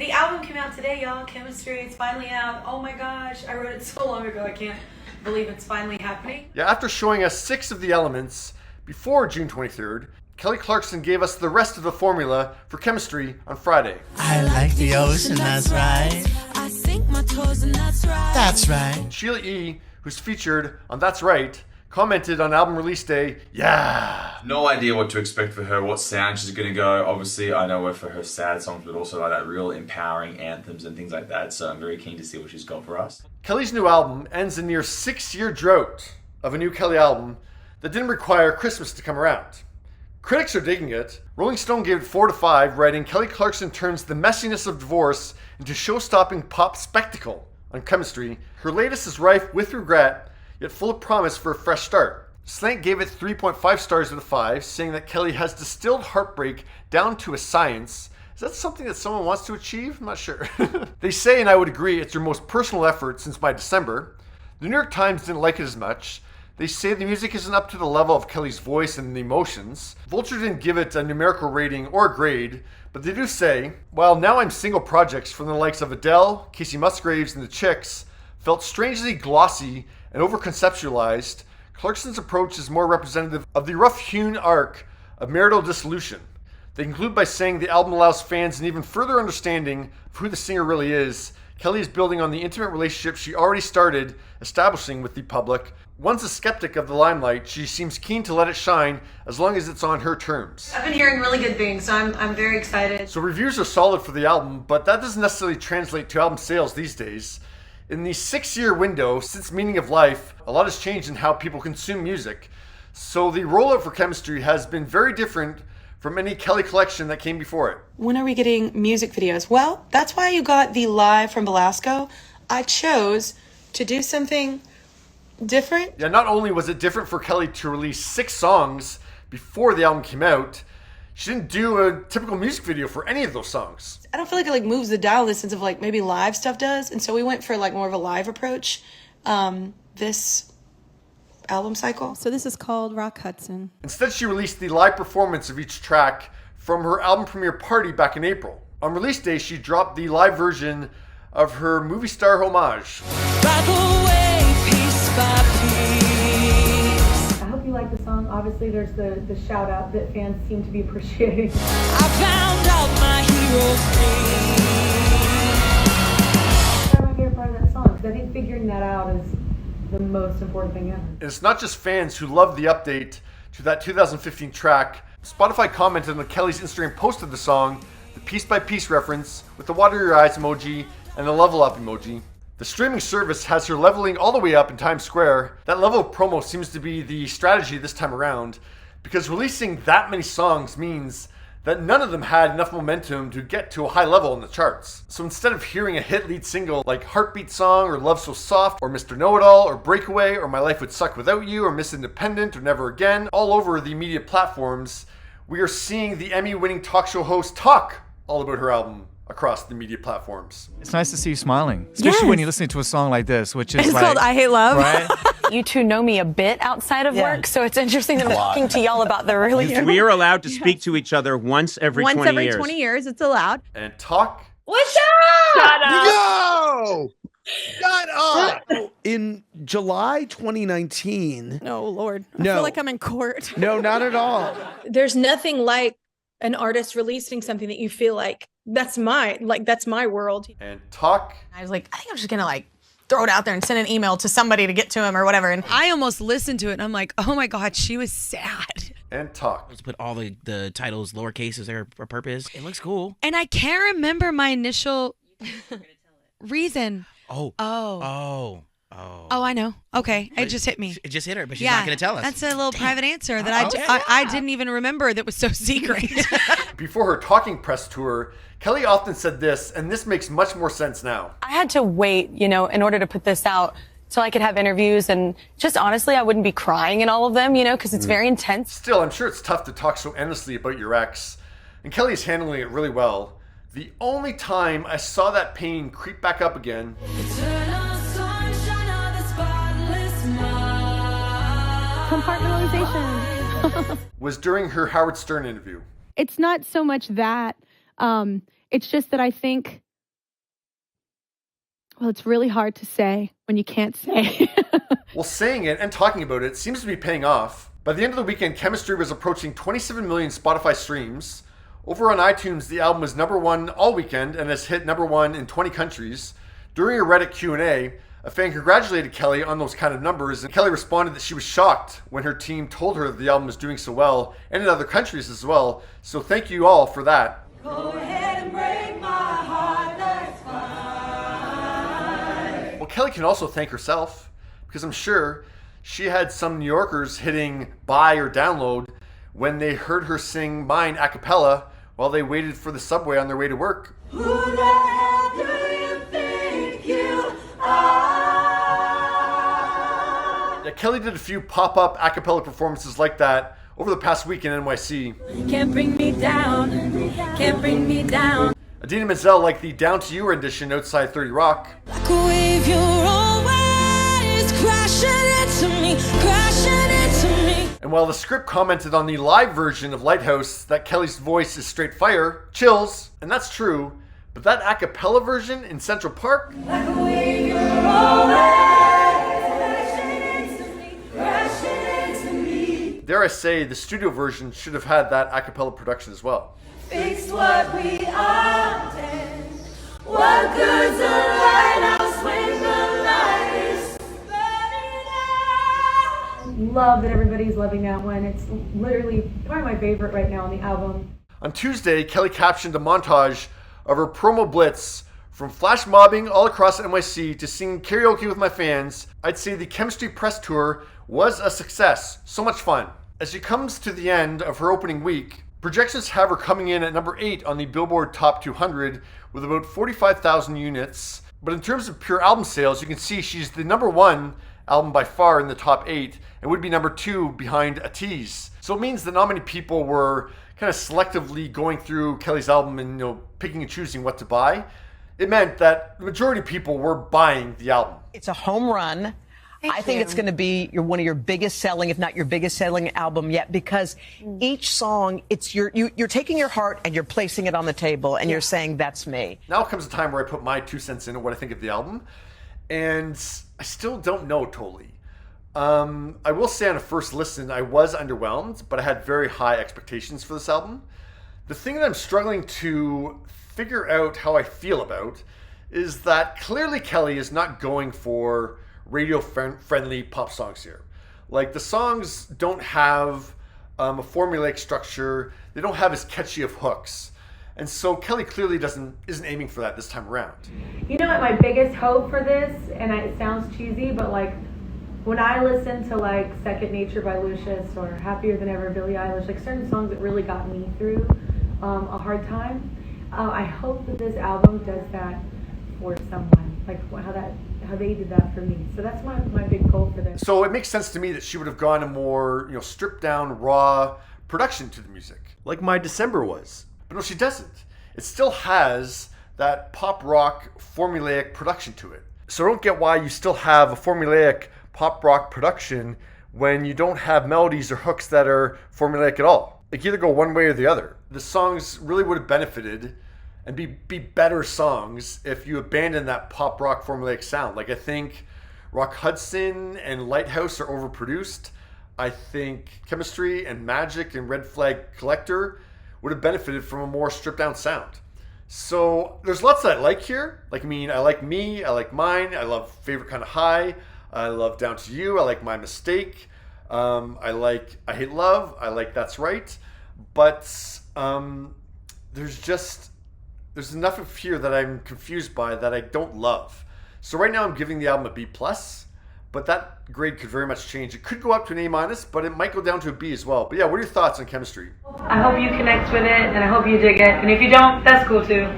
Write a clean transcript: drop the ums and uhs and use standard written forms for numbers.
The album came out today, y'all. Chemistry, it's finally out. Oh my gosh, I wrote it so long ago, I can't believe it's finally happening. Yeah, after showing us 6 of the elements before June 23rd, Kelly Clarkson gave us the rest of the formula for Chemistry on Friday. I like the ocean, that's right. I sink my toes and that's right. That's right. Sheila E., who's featured on That's Right, commented on album release day, yeah. No idea what to expect for her, what sound she's going to go. Obviously, I know her for her sad songs, but also like that real empowering anthems and things like that. So I'm very keen to see what she's got for us. Kelly's new album ends a near 6-year drought of a new Kelly album that didn't require Christmas to come around. Critics are digging it. Rolling Stone gave it 4 to 5, writing Kelly Clarkson turns the messiness of divorce into show-stopping pop spectacle on Chemistry. Her latest is rife with regret, yet full of promise for a fresh start. Slant gave it 3.5 stars out of 5, saying that Kelly has distilled heartbreak down to a science. Is that something that someone wants to achieve? I'm not sure. They say, and I would agree, it's her most personal effort since by December. The New York Times didn't like it as much. They say the music isn't up to the level of Kelly's voice and the emotions. Vulture didn't give it a numerical rating or grade, but they do say, while Now I'm Single projects from the likes of Adele, Casey Musgraves, and the Chicks felt strangely glossy and over-conceptualized, Clarkson's approach is more representative of the rough-hewn arc of marital dissolution. They conclude by saying the album allows fans an even further understanding of who the singer really is. Kelly is building on the intimate relationship she already started establishing with the public. Once a skeptic of the limelight, she seems keen to let it shine as long as it's on her terms. I've been hearing really good things, so I'm very excited. So reviews are solid for the album, but that doesn't necessarily translate to album sales these days. In the 6-year window since Meaning of Life, a lot has changed in how people consume music. So the rollout for Chemistry has been very different from any Kelly collection that came before it. When are we getting music videos? Well, that's why you got the live from Belasco. I chose to do something different. Yeah, not only was it different for Kelly to release 6 songs before the album came out, she didn't do a typical music video for any of those songs. I don't feel like it moves the dial in the sense of maybe live stuff does. And so we went for more of a live approach this album cycle. So this is called Rock Hudson. Instead, she released the live performance of each track from her album premiere party back in April. On release day, she dropped the live version of her movie star homage. Right away, piece by piece. I hope you like the song. Obviously, there's the shout out that fans seem to be appreciating. I found out my hero's name. That's my favorite part of that song, because I think figuring that out is the most important thing ever. And it's not just fans who love the update to that 2015 track. Spotify commented on Kelly's Instagram post of the song, the piece-by-piece reference with the water your eyes emoji and the level up emoji. The streaming service has her leveling all the way up in Times Square. That level of promo seems to be the strategy this time around, because releasing that many songs means that none of them had enough momentum to get to a high level in the charts. So instead of hearing a hit lead single like Heartbeat Song or Love So Soft or Mr. Know-It-All or Breakaway or My Life Would Suck Without You or Miss Independent or Never Again all over the media platforms, we are seeing the Emmy-winning talk show host talk all about her album across the media platforms. It's nice to see you smiling, especially when you're listening to a song like this, which is It's called I Hate Love. Right? You two know me a bit outside of work, so it's interesting that I'm talking to y'all about the really... We are allowed to speak to each other once every 20 years. Once every 20 years, it's allowed. And talk. What's up? Shut up! No! Shut up! In July 2019. Oh, Lord. I No. feel like I'm in court. No, not at all. There's nothing like an artist releasing something that you feel like that's my world. And talk. I was like, I think I'm just gonna throw it out there and send an email to somebody to get to him or whatever. And I almost listened to it and I'm like, oh my God, she was sad. And talk. Let's put all the titles lowercase as their purpose. It looks cool. And I can't remember my initial reason. Oh, I know. Okay, it just hit me. It just hit her, but she's not going to tell us. That's a little private answer that I didn't even remember that was so secret. Before her talking press tour, Kelly often said this, and this makes much more sense now. I had to wait, in order to put this out so I could have interviews. And just honestly, I wouldn't be crying in all of them, because it's very intense. Still, I'm sure it's tough to talk so endlessly about your ex, and Kelly's handling it really well. The only time I saw that pain creep back up again Compartmentalization. was during her Howard Stern interview. It's not so much that. It's just that I think Well, it's really hard to say when you can't say. Well, saying it and talking about it seems to be paying off. By the end of the weekend, Chemistry was approaching 27 million Spotify streams. Over on iTunes, the album was #1 all weekend and has hit #1 in 20 countries. During a Reddit Q&A, a fan congratulated Kelly on those kind of numbers, and Kelly responded that she was shocked when her team told her that the album was doing so well, and in other countries as well. So thank you all for that. Go ahead and break my heart, that's fine. Well, Kelly can also thank herself, because I'm sure she had some New Yorkers hitting buy or download when they heard her sing Mine a cappella while they waited for the subway on their way to work. Who the hell do you think you are? Yeah, Kelly did a few pop-up a cappella performances like that over the past week in NYC. Can't bring me down, can't bring me down. Adina Menzel liked the Down to You rendition outside 30 Rock. Like a wave, you're always crashing into me, crashing into me. And while the script commented on the live version of Lighthouse that Kelly's voice is straight fire, chills, and that's true, but that a cappella version in Central Park? Like a wave, you're always crashing into me, crashing into me. Dare I say, the studio version should have had that a cappella production as well. Fix what we are dead. What good's a lighthouse when the light is burning out? Love that everybody's loving that one. It's literally probably my favorite right now on the album. On Tuesday, Kelly captioned a montage of her promo blitz from flash mobbing all across NYC to singing karaoke with my fans. I'd say the Chemistry press tour was a success. So much fun. As she comes to the end of her opening week, projections have her coming in at #8 on the Billboard Top 200 with about 45,000 units. But in terms of pure album sales, you can see she's the #1 album by far in the top 8 and would be #2 behind A Tease. So it means that not many people were kind of selectively going through Kelly's album and picking and choosing what to buy. It meant that the majority of people were buying the album. It's a home run. I think it's going to be one of your biggest selling, if not your biggest selling album yet, because each song, it's you're taking your heart and you're placing it on the table and you're saying, that's me. Now comes a time where I put my 2 cents in on what I think of the album, and I still don't know totally. I will say on a first listen, I was underwhelmed, but I had very high expectations for this album. The thing that I'm struggling to figure out how I feel about is that clearly Kelly is not going for radio-friendly pop songs here. Like, the songs don't have a formulaic structure. They don't have as catchy of hooks. And so Kelly clearly isn't aiming for that this time around. You know what my biggest hope for this, and it sounds cheesy, but like when I listen to like Second Nature by Lucius or Happier Than Ever, Billie Eilish, like certain songs that really got me through a hard time, I hope that this album does that for someone, like how they did that for me. So that's my big goal for this. So it makes sense to me that she would have gone a more stripped down, raw production to the music, like My December was. But no, she doesn't. It still has that pop rock formulaic production to it. So I don't get why you still have a formulaic pop rock production when you don't have melodies or hooks that are formulaic at all. Like, either go one way or the other. The songs really would have benefited and be better songs if you abandon that pop rock formulaic sound. Like, I think Rock Hudson and Lighthouse are overproduced. I think Chemistry and Magic and Red Flag Collector would have benefited from a more stripped down sound. So there's lots that I like here. Like, I like Me, I like Mine, I love Favorite Kind of High, I love Down to You, I like My Mistake, I like I Hate Love, I like That's Right. But there's enough of here that I'm confused by that I don't love. So right now I'm giving the album a B+, but that grade could very much change. It could go up to an A-, but it might go down to a B as well. But yeah, what are your thoughts on Chemistry? I hope you connect with it, and I hope you dig it. And if you don't, that's cool too.